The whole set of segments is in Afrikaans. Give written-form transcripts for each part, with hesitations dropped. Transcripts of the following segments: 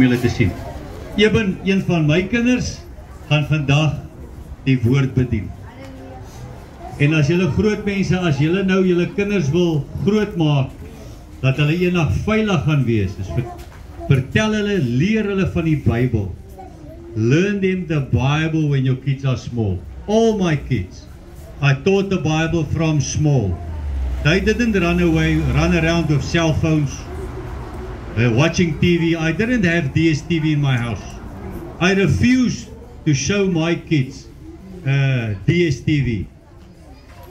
julle te sien. Eben, een van my kinders, gaan vandag die woord bedien. En as julle groot mense, as julle nou julle kinders wil groot maak, dat hulle eendag veilig gaan wees, dus vertel hulle, leer hulle van die Bybel. Learn them the Bible when your kids are small. All my kids, I taught the Bible from small. They didn't run around with cell phones, watching TV. I didn't have DSTV in my house. I refused to show my kids DSTV.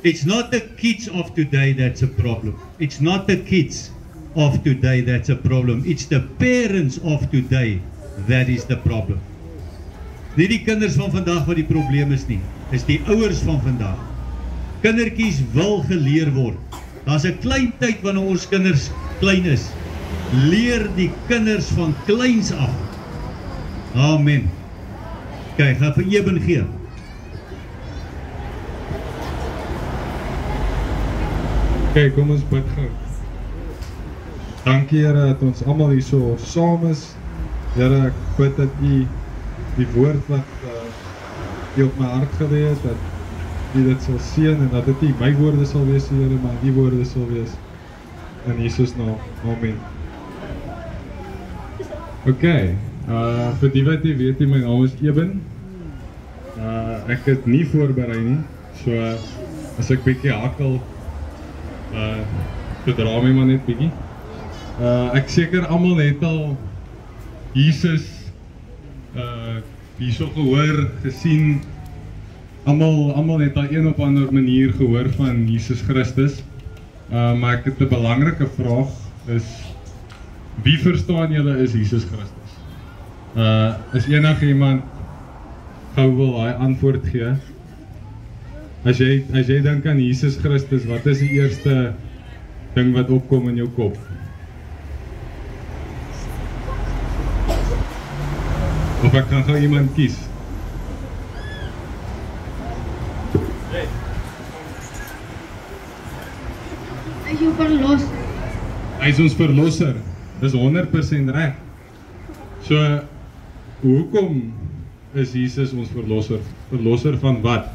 It's not the kids of today that's a problem. It's not the kids of today that's a problem. It's the parents of today that is the problem. Nie die kinders van vandag wat die probleem is nie. Is die ouers van vandag. Kindertjies wil geleer word. Daar's 'n klein tyd wanneer ons kinders klein is. Leer die kinders van kleins af. Amen. Kyk, gaan vir Eben gee. Kyk, kom ons bid gou. Dankie Here dat ons almal hier so saam is. Here, ek bid dat U die woord wat U op my hart gelê het, dat U dit sal seën en dat dit nie my woorde sal wees, Here, maar U woorde sal wees. In Jesus naam. Amen. Okay, vir die wat jy weet, my naam is Eben. Ek het nie voorberei nie, so as ek bietjie hakkel, bedra my maar net bietjie. Ek seker almal het al Jesus hierso gehoor, gesien. Almal het al een op ander manier gehoor van Jesus Christus. Maar ek het 'n belangrike vraag, is wie verstaan julle is Jesus Christus? Is enige iemand gou wil hy antwoord gee? As jy dink aan Jesus Christus, wat is die eerste ding wat opkom in jou kop? Of ek kan gou iemand kies? Hy is jou verlosser. Hy is ons verlosser. Dis 100% reg. So, hoekom is Jesus ons verlosser? Verlosser van wat?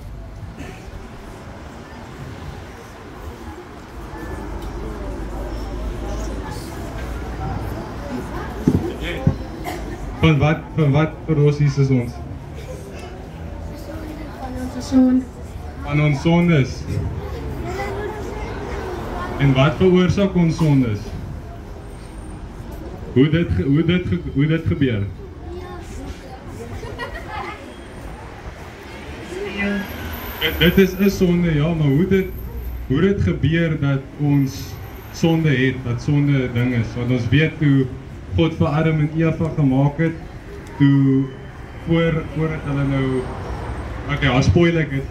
Van wat verlos Jesus ons? Van ons sonde. Van ons sondes. En wat veroorsaak ons sondes? Hoe dit gebeur? Dit is 'n sonde, ja, maar hoe dit gebeur dat ons sonde het, dat sonde 'n ding is. Want ons weet hoe God vir Adam en Eva gemaak het, toe voordat hulle nou, okay, spoil ek het,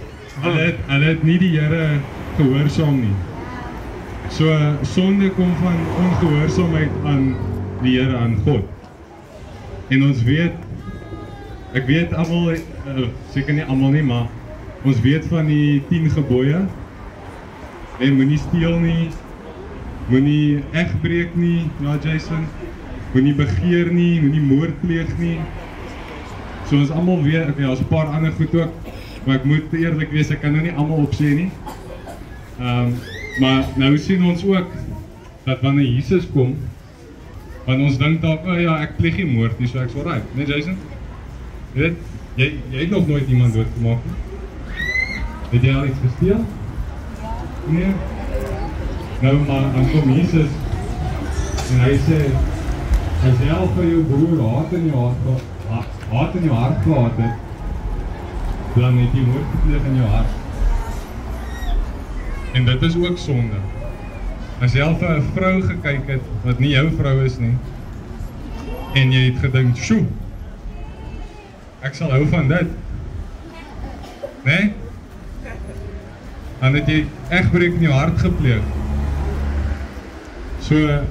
hulle het nie die Here gehoorsaam nie. So sonde kom van ongehoorsaamheid aan die Here, aan God. En ons weet, ek weet almal, seker nie almal nie, maar ons weet van die 10 gebooie. En moenie steel nie, moenie egbreek nie, ja Jason, moenie begeer nie, moenie moord pleeg nie. So ons almal weet, okay, daar's 'n paar ander goed ook, maar ek moet eerlik wees, ek kan nou nie almal opsê nie. Maar nou sien ons ook dat wanneer Jesus kom, want ons dink dalk, ja, ek pleeg nie moord nie, so ek's alright, né Jason? Jy het nog nooit iemand doodgemaak nie. Het jy al iets gesteel? Nee? Nou, maar dan kom Jesus en hy sê, as jy al vir jou broer haat in jou hart gehad het, dan het jy moord gepleeg in jou hart. En dit is ook sonde. As jy al vir 'n vrou gekyk het, wat nie jou vrou is nie, en jy het gedink, sjoe, ek sal hou van dit. Nee? Dan het jy egbreek in jou hart gepleeg. So,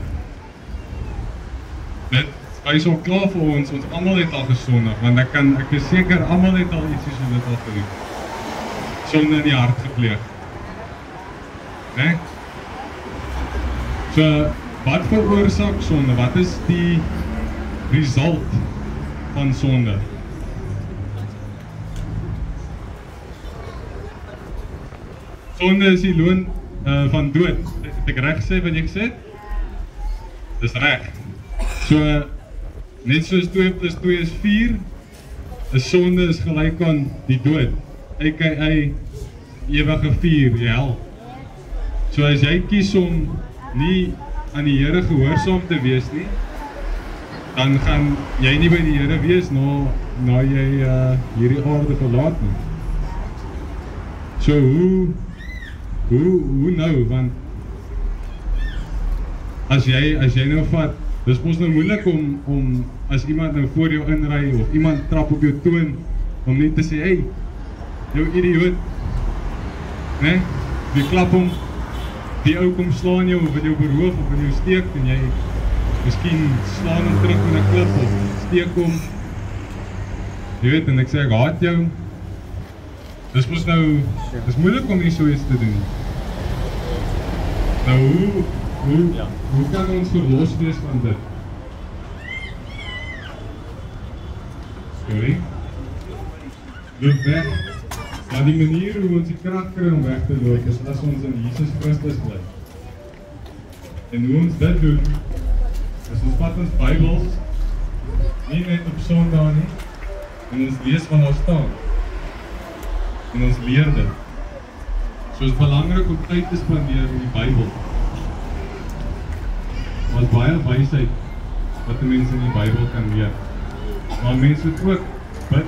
dit is al klaar vir ons almal het al gesondig, want ek is seker, almal het al ietsie so dit al gedoen. Sonde in die hart gepleeg. Nee? So, wat veroorsaak sonde? Wat is result van sonde. Sonde is die loon van dood. Het ek reg gesê wat jy gesê het? Dis reg. So, net soos 2 + 2 is 4, 'n sonde is gelyk aan die dood, aka ewige vuur, die hel. So as jy kies om nie aan die Here gehoorsaam te wees nie, dan gaan jy nie by die Here wees na jy hierdie aarde verlaat nie. So hoe nou, want as jy nou vat, dis mos nou moeilik om as iemand nou voor jou inry of iemand trap op jou toon om net te sê, hey, jou idioot, né? Jy klap hom, die ou kom slaan jou of in jou beroof of in jou steek en jy miskien slaan hom terug met 'n klip of steek hom. Jy weet, en ek sê ek haat jou. Dis mos nou, dis moeilik om nie so iets te doen. Nou hoe kan ons verlos wees van dit? Sorry? Loop weg. Maar die manier hoe ons die krag kry om weg te loop is as ons in Jesus Christus bly. En hoe ons dit doen, is ons vat ons Bybels, nie net op Sondag nie, en ons lees wat daar staan. En ons leer dit. So is belangrik om tyd te spandeer in die Bybel. Er is baie wysheid wat die mense in die Bybel kan leer. Maar mense moet ook bid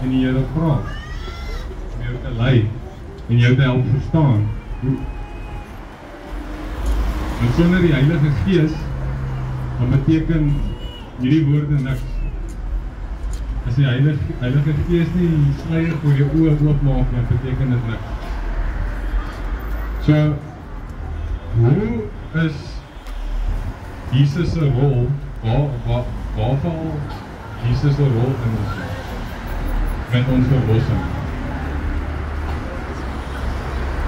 en die Here vra om jou te lei en jou te help verstaan. En sonder die Heilige Gees, dan beteken hierdie woorde niks. As die Heilige Gees nie die sluier voor jou oë oopmaak, dan beteken dit niks. So, hoe is Jesus se rol, waar val Jesus se rol in ons met ons verlossing?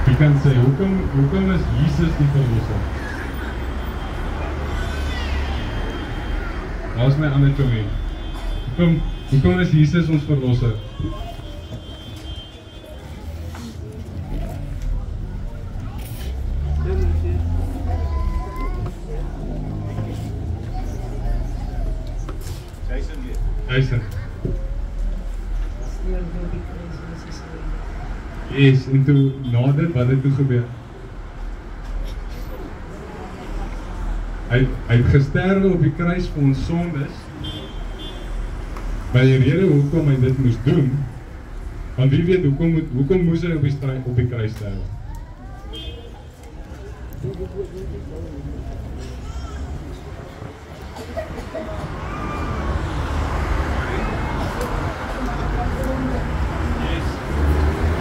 Jy kan sê, hoekom is Jesus die verlosser? Daar is my ander tjongie. Hoekom is Jesus ons verlosser? Jason. Yes, en toe na dit, wat het toe gebeur? Hy het gesterwe op die kruis vir ons sondes. Maar die rede hoekom hy dit moes doen, want wie weet hoekom moes hy op die kruis sterwe?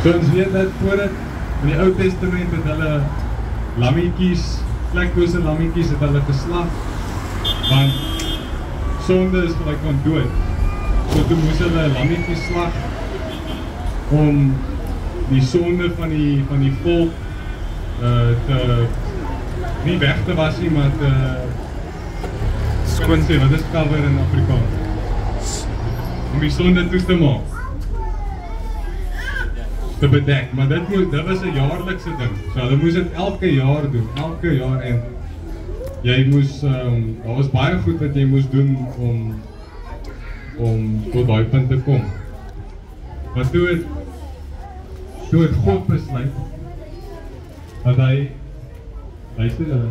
So ons weet dat voordat in die Ou Testament het hulle lammetjies, vleklose lammetjies het hulle geslag, want sonde is gelyk aan dood. So toe moes hulle 'n lammetjie slag om die sonde van die volk te nie weg te was nie, maar te skoon sê, wat is cover in Afrikaans? Om die sonde toe te maak. Te bedek, maar dit was 'n jaarlikse ding. So hulle moes dit elke jaar doen, elke jaar, en jy moes, daar was baie goed wat jy moes doen om tot daai punt te kom. Maar toe het God besluit dat hy, luister hulle,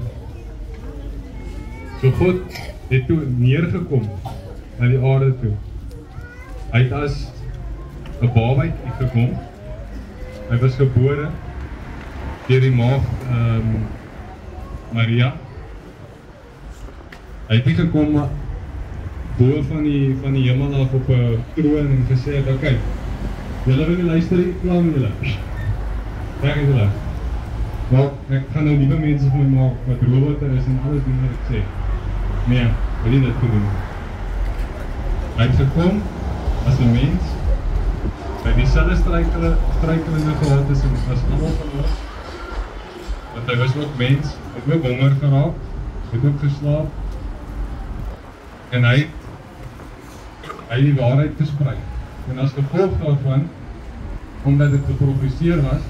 so God het toe neergekom na die aarde toe. Hy het as 'n babatjie gekom. Hy was gebore deur die maagd Maria. Hy het nie gekom bo van die hemel af op 'n troon en gesê het, "Oké, julle wil nie luister nie, klaar met julle. Weg is julle. Maar ek gaan nou nuwe mense van my maak wat robotte is en alles doen wat ek sê." Nee, wil nie dit doen. Hy het gekom as 'n mens. Hy het dieselfde struikelinge gehad as almal van ons. Want hy was ook mens, het ook honger geraak, het ook geslaap. En hy die waarheid gesprei. En as gevolg daarvan, omdat dit geprofeseer was,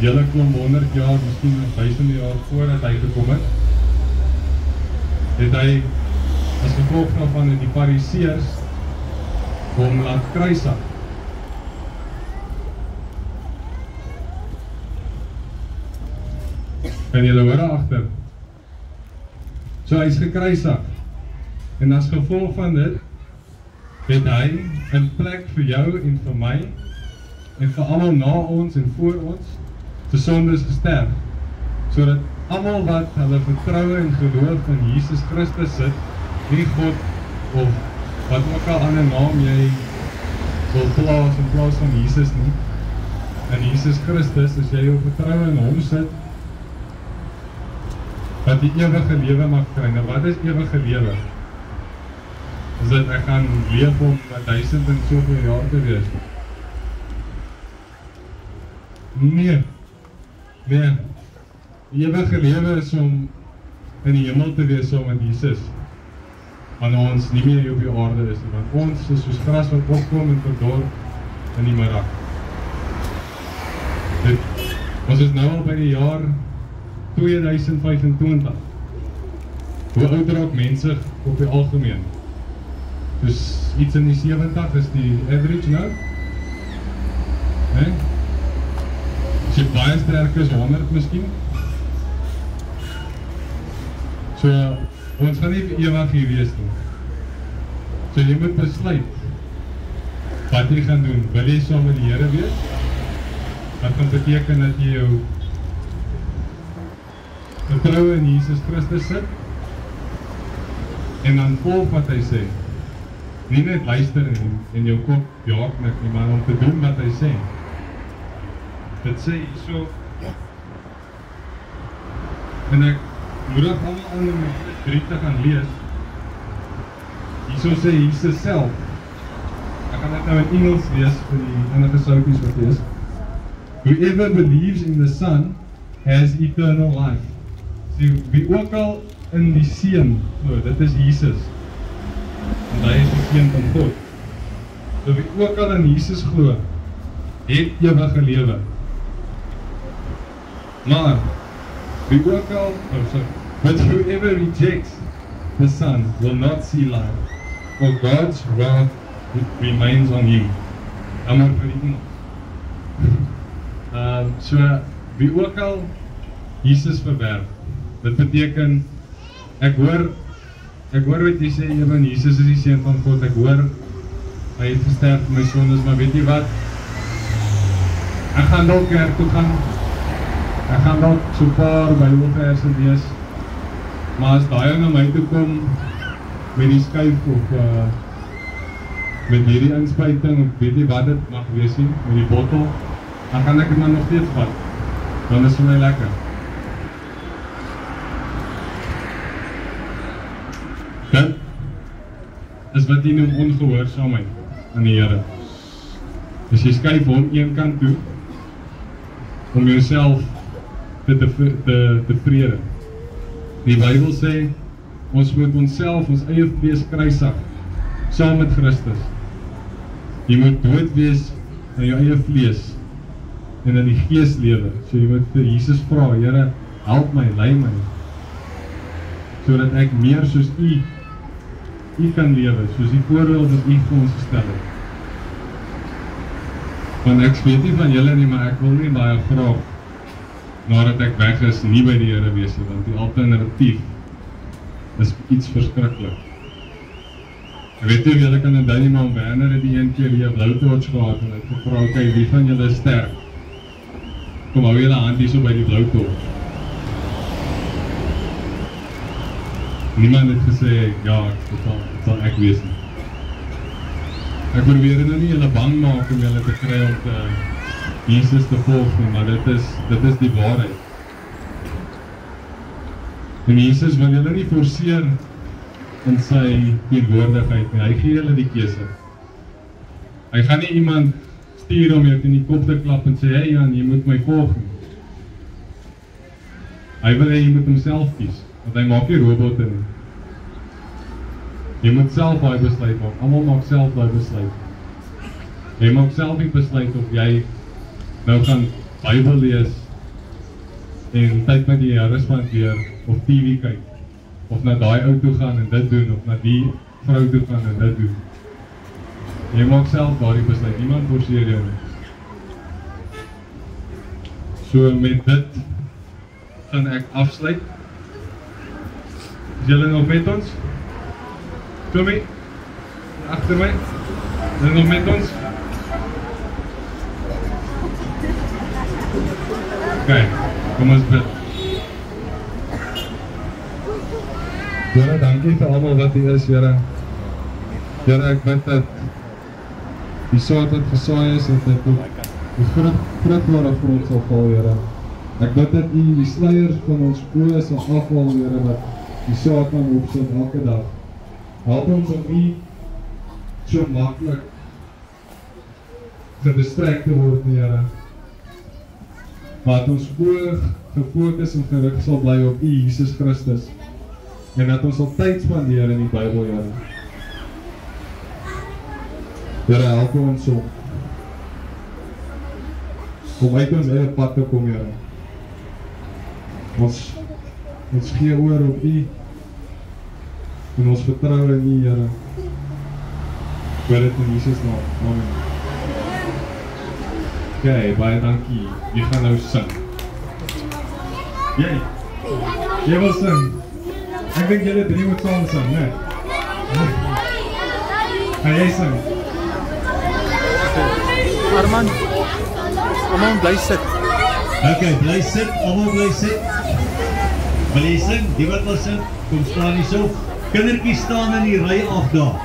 hele klomp 100 jaar, miskien 1000 jaar voordat hy gekom het hy as gevolg daarvan die Fariseërs hom laat kruisig. En julle hoor agter. So hy is gekruisig. En as gevolg van dit, het hy 'n plek vir jou en vir my, en vir almal na ons en voor ons, se sondes gesterf, sodat almal wat hulle vertroue en geloof in Jesus Christus sit, nie God of wat ook al ander naam jy wil plaas in plaas van Jesus nie, en Jesus Christus, as jy jou vertroue in hom sit, dat die ewige lewe mag kry. Nou wat is ewige lewe? Is dit ek gaan leef om 1000 en soveel jaar te wees? Nee. Die ewige lewe is om in die hemel te wees saam met Jesus, wanneer ons nie meer op die aarde is, want ons is soos gras wat opkom en verdor in die middag. Ons is nou al by die jaar 2025. Hoe oud raak mense op die algemeen? Dus iets in die 70 is die average nou. As jy baie sterk is, 100 miskien. So, ons gaan nie ewig hier wees nie. So jy moet besluit wat jy gaan doen. Wil jy saam met die Here wees? Wat kan beteken dat jy jou vertroue in Jesus Christus sit en dan volg wat hy sê. Nie net luister en jou kop jaag nie, maar om te doen wat hy sê. Dit sê so, en ek moedig allemaal aan om die 3 te gaan lees. Hierso sê Jesus self, ek gaan dit nou in Engels lees vir die enige souties wat lees. Whoever believes in the Son has eternal life. Wie ook al in die Seun, dit is Jesus, en hy is die Seun van God. So wie ook al in Jesus glo, het ewige lewe. Maar, wie ook al, but whoever rejects the Son will not see life, for God's wrath remains on him. Jammer vir die Engels. So, wie ook al Jesus verwerp, dit beteken, ek hoor wat jy sê, Jesus is die Seun van God, ek hoor, hy het gesterf vir my sondes, maar weet jy wat, ek gaan dalk kerk toe gaan, ek gaan dalk so paar Bybelverse lees, maar as daai na my toe kom, met die skuif of met hierdie inspuiting, of weet jy wat dit mag wees nie, met die bottel, dan gaan ek het maar nog steeds vat, dan is vir my lekker. Dit is wat jy noem ongehoorsaamheid aan die Here. Dus jy skuif hom een kant toe, om jouself te tevrede. Die Bybel sê, ons moet onsself, ons eie vlees kruisig, saam met Christus. Jy moet dood wees in jou eie vlees, en in die gees lewe. So jy moet vir Jesus vra, Here, help my, lei my, sodat ek meer soos U kan lewe, soos die voorbeeld wat U vir ons gestel het. Want ek weet nie van julle nie, maar ek wil nie baie graag, nadat ek weg is, nie by die Here wees nie, want die alternatief is iets verskriklik. Ek weet nie of julle kan onthou nie, maar Werner het die een keer hier blauwtoorts gehad, en ek gevra, okay, wie van julle is sterk? Kom, hou julle hand hier so by die blauwtoorts. Niemand het gesê, ja, dit sal ek wees nie. Ek probeer nou nie julle bang maak om julle te kry om te Jesus te volg nie, maar dit is die waarheid. En Jesus wil julle nie forceer in sy teenwoordigheid nie, hy gee julle die keuse. Hy gaan nie iemand stuur om jou in die kop te klap en sê, hey Jan, jy moet my volg nie. Hy wil jy moet homself kies, want hy maak nie robotte nie. Jy moet self daai besluit maak. Almal maak self daai besluit. Jy maak self die besluit of jy nou gaan Bybel lees en tyd met die Here spandeer of TV kyk of na daai ou toe gaan en dit doen of na die vrou toe gaan en dit doen. Jy maak self daardie besluit. Niemand forceer jou nie. So met dit gaan ek afsluit. Is julle nog met ons? Tommy, agter my. Is julle nog met ons? Okay, kom ons bid. Here, dankie vir almal wat hier is, Here. Here, ek bid dat die saad wat gesaai is, dat dit op die vrugbare grond sal val, Here. Ek bid dat U die sluiers van ons oë sal afhaal, Here, dat die saad kan opsit elke dag. Help ons om nie so maklik gedistrek te word, Here. Maar dat ons oë gefokus en gerig sal bly op U, Jesus Christus. En dat ons al tyd spandeer in die Bybel, Here. Here, help ons om uit ons eie pad te kom, Here. Ons gee oor op U en ons vertrou in U, Here. Ek bid dit in Jesus naam. Amen. Okay, baie dankie. Wie gaan nou sing? Jy wil sing? Ek dink julle drie moet saam sing, né? Gaan jy sing? Arman, almal bly sit. Okay, bly sit, almal bly sit. Wil jy sing? Die wat wil sing, kom staan hier so. Kindertjies staan in die ry af daar.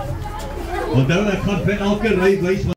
Onthou, ek gaan vir elke ry wys